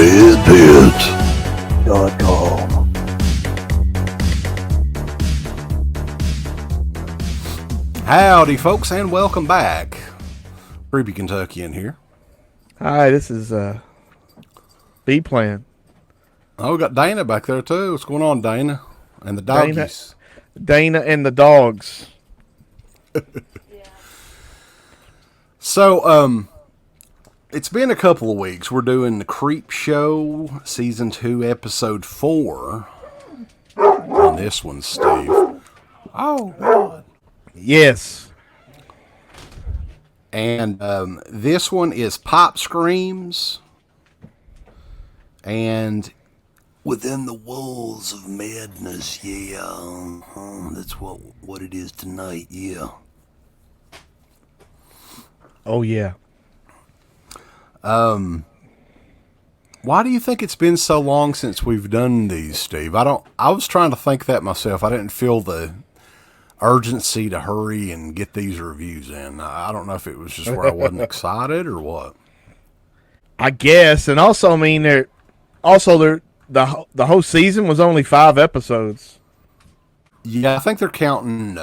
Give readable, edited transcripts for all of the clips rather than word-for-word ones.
DEADPIT.com. Howdy, folks, and welcome back. Creepy Kentuckian here. Hi, this is B-Plan. Oh, we got Dana back there, too. What's going on, Dana? And the doggies. Dana and the dogs. So, it's been a couple of weeks. We're doing the Creepshow, Season 2, Episode 4. On this one, Steve. Oh, God. Yes. And this one is Pop Screams. And Within the Walls of Madness, yeah. That's what it is tonight, yeah. Oh, yeah. Why do you think it's been so long since we've done these, Steve? I was trying to think that myself. I didn't feel the urgency to hurry and get these reviews in. I don't know if it was just where I wasn't excited or what. I guess, and also, I mean, the whole season was only 5 episodes. Yeah, I think they're counting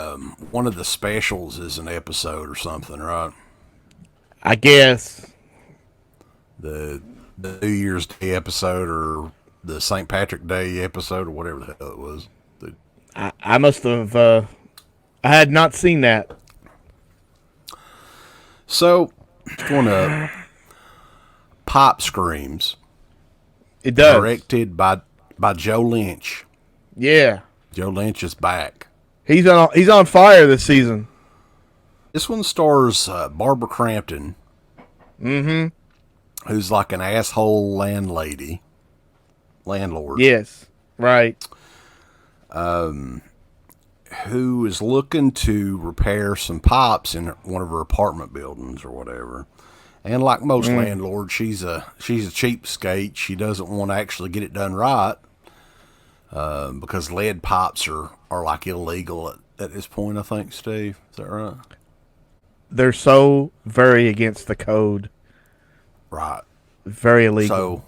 one of the specials as an episode or something, right? I guess. The New Year's Day episode or the St. Patrick Day episode or whatever the hell it was. I must have, I had not seen that. So, it's going to Pop Screams. It does. Directed by Joe Lynch. Yeah. Joe Lynch is back. He's on fire this season. This one stars Barbara Crampton. Mm-hmm. Who's like an asshole landlord. Yes. Right. Who is looking to repair some pipes in one of her apartment buildings or whatever. And like most landlords, she's a cheapskate. She doesn't want to actually get it done right because lead pipes are like illegal at this point, I think, Steve. Is that right? They're so very against the code. Right. Very illegal. So,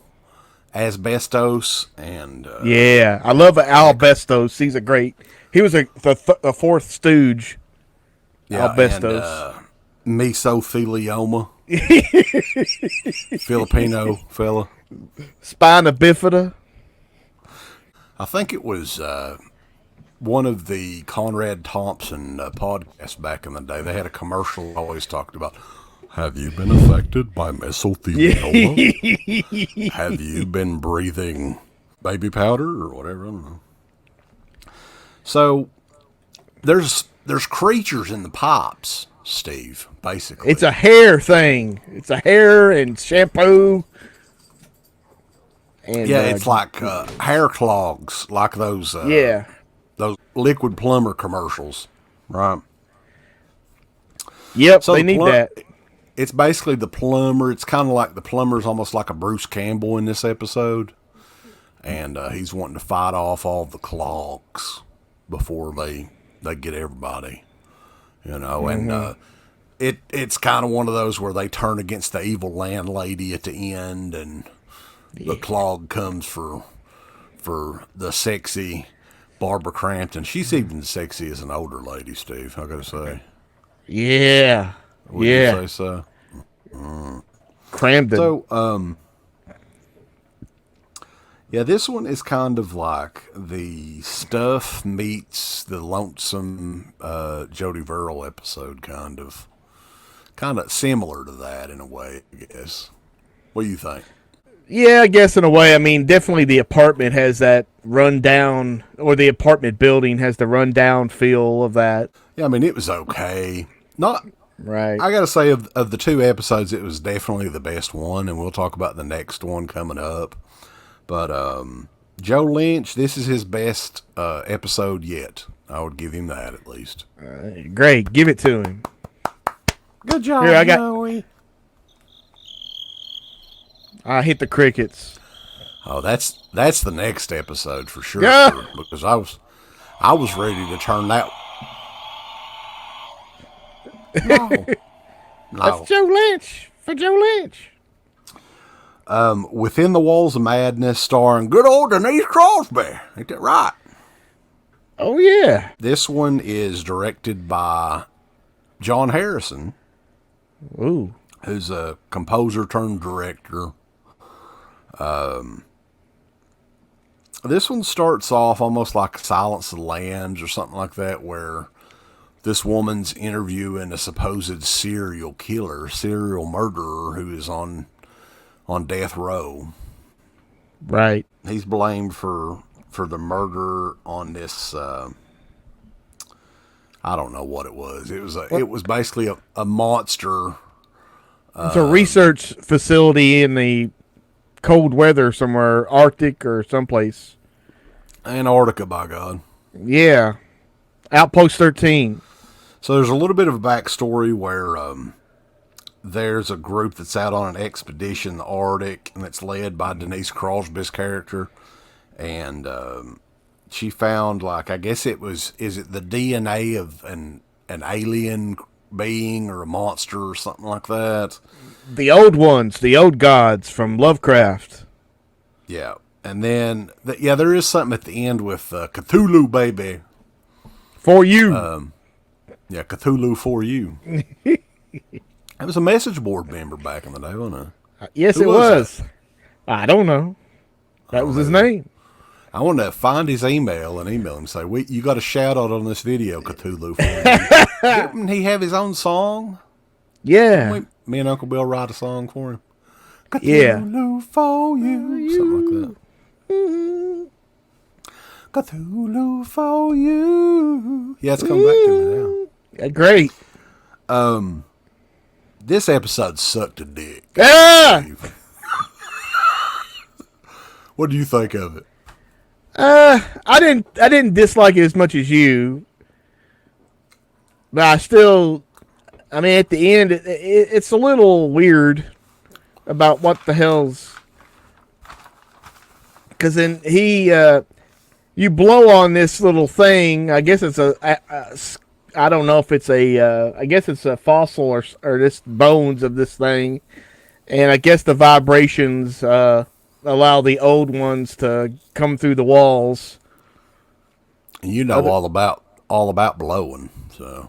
asbestos and... yeah, I love Al Bestos. He's a great... He was the fourth stooge. Yeah, Al Bestos. And mesothelioma. Filipino fella. Spina bifida. I think it was one of the Conrad Thompson podcasts back in the day. They had a commercial always talked about, have you been affected by mesothelioma? Have you been breathing baby powder or whatever? I don't know. So there's creatures in the pipes, Steve, basically. It's a hair thing. It's a hair and shampoo. And, yeah, it's like hair clogs, like those those liquid plumber commercials, right? Yep, so they need that. It's basically the plumber. It's kind of like the plumber's almost like a Bruce Campbell in this episode. And he's wanting to fight off all the clogs before they get everybody, you know. Mm-hmm. And it's kind of one of those where they turn against the evil landlady at the end, and the clog comes for the sexy Barbara Crampton. She's even sexy as an older lady, Steve, I gotta say. Yeah. Would you say so? Crampton. So, yeah, this one is kind of like the Stuff meets the Lonesome Jody Verrill episode, kind of similar to that in a way, I guess. What do you think? Yeah, I guess in a way. I mean, definitely the apartment has that rundown, or the apartment building has the rundown feel of that. Yeah, I mean, it was okay. Not right. I gotta say, of the 2 episodes, it was definitely the best one, and we'll talk about the next one coming up. But Joe Lynch, this is his best episode yet. I would give him that at least. Great, give it to him. Good job, Here, Joey. I hit the crickets. Oh, that's the next episode for sure. Yeah. Because I was ready to turn that. No. That's Joe Lynch for Joe Lynch. Within the Walls of Madness, starring good old Denise Crosby. Ain't that right? Oh, yeah. This one is directed by John Harrison. Ooh. Who's a composer turned director. This one starts off almost like Silence of the Lambs or something like that, where this woman's interviewing a supposed serial murderer who is on death row. Right. He's blamed for the murder on this. I don't know what it was. It was basically a monster. It's a research facility in the cold weather somewhere, Arctic or someplace. Antarctica, by God. Yeah. Outpost 13. So there's a little bit of a backstory where there's a group that's out on an expedition in the Arctic, and it's led by Denise Crosby's character. And she found, like, I guess is it the DNA of an alien being or a monster or something like that? The old ones, the old gods from Lovecraft. Yeah. And then, there is something at the end with Cthulhu, baby. For you. Cthulhu for you. It was a message board member back in the day, wasn't it? Yes, Who it was. I don't know. That was his name. I want to find his email and email him and say, you got a shout out on this video, Cthulhu for you. Didn't he have his own song? Yeah. Me and Uncle Bill write a song for him. Cthulhu for you. Something like that. Cthulhu for you. Yeah, it's come back to me now. Great. This episode sucked a dick. Ah! What do you think of it? I didn't dislike it as much as you, but at the end, it's a little weird about what the hell's, because then you blow on this little thing. I guess it's I don't know if it's I guess it's a fossil or this bones of this thing, and I guess the vibrations allow the old ones to come through the walls. And you know all about blowing, so.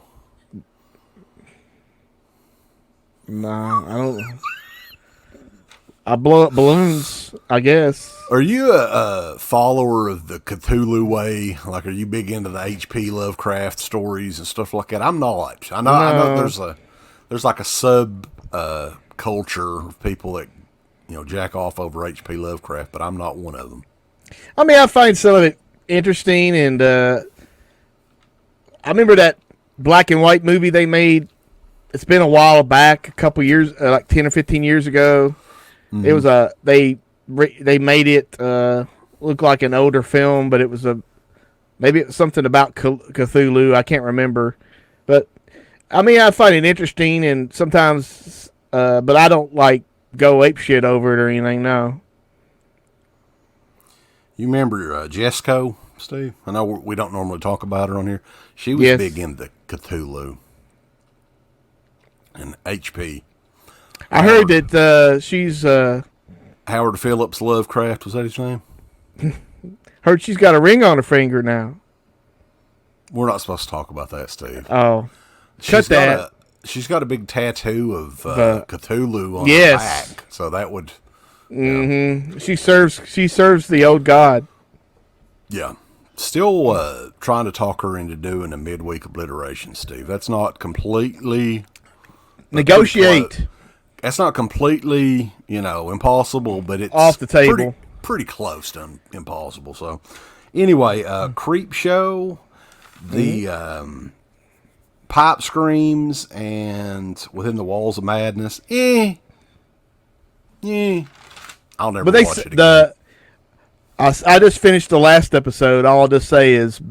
Nah, I don't. I blow up balloons, I guess. Are you a follower of the Cthulhu way? Like, are you big into the H.P. Lovecraft stories and stuff like that? I'm not. I know there's like a sub culture of people that, jack off over H.P. Lovecraft, but I'm not one of them. I mean, I find some of it interesting, and I remember that black and white movie they made. It's been a while back, a couple years, like 10 or 15 years ago. Mm-hmm. It was they made it look like an older film, but it was maybe it was something about Cthulhu. I can't remember, but I mean, I find it interesting, and sometimes, but I don't like go apeshit over it or anything. No. You remember Jesco, Steve? I know we don't normally talk about her on here. She was big into Cthulhu and HP. I heard that she's Howard Phillips Lovecraft, was that his name? Heard she's got a ring on her finger now. We're not supposed to talk about that, Steve. Oh, cut that. She's got a big tattoo of Cthulhu on her back, so that would. Mm-hmm. She serves the old god. Yeah. Still trying to talk her into doing a midweek obliteration, Steve. That's not completely. Negotiate. That's not completely, impossible, but it's off the table. Pretty close to impossible. So, anyway, Creepshow, the pipe screams, and Within the Walls of Madness. I'll never watch it again. I just finished the last episode. All I'll just say is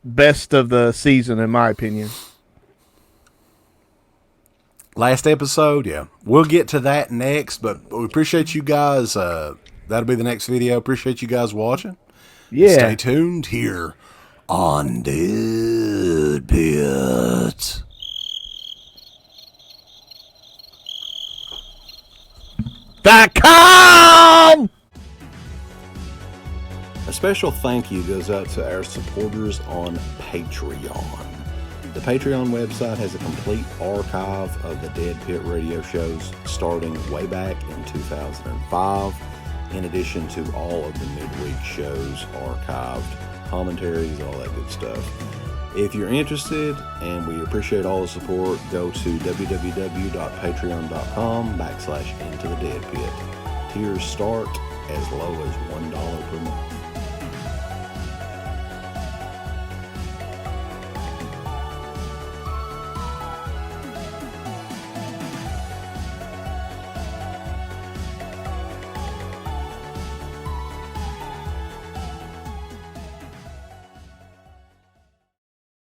best of the season, in my opinion. Last episode, yeah. We'll get to that next, but we appreciate you guys. That'll be the next video. Appreciate you guys watching. Yeah. Stay tuned here on DEADPIT. DeadPitRadio.com! A special thank you goes out to our supporters on Patreon. The Patreon website has a complete archive of the Dead Pit Radio shows starting way back in 2005, in addition to all of the midweek shows archived, commentaries, all that good stuff. If you're interested, and we appreciate all the support, go to www.patreon.com/IntoTheDeadPit. Tiers start as low as $1 per month.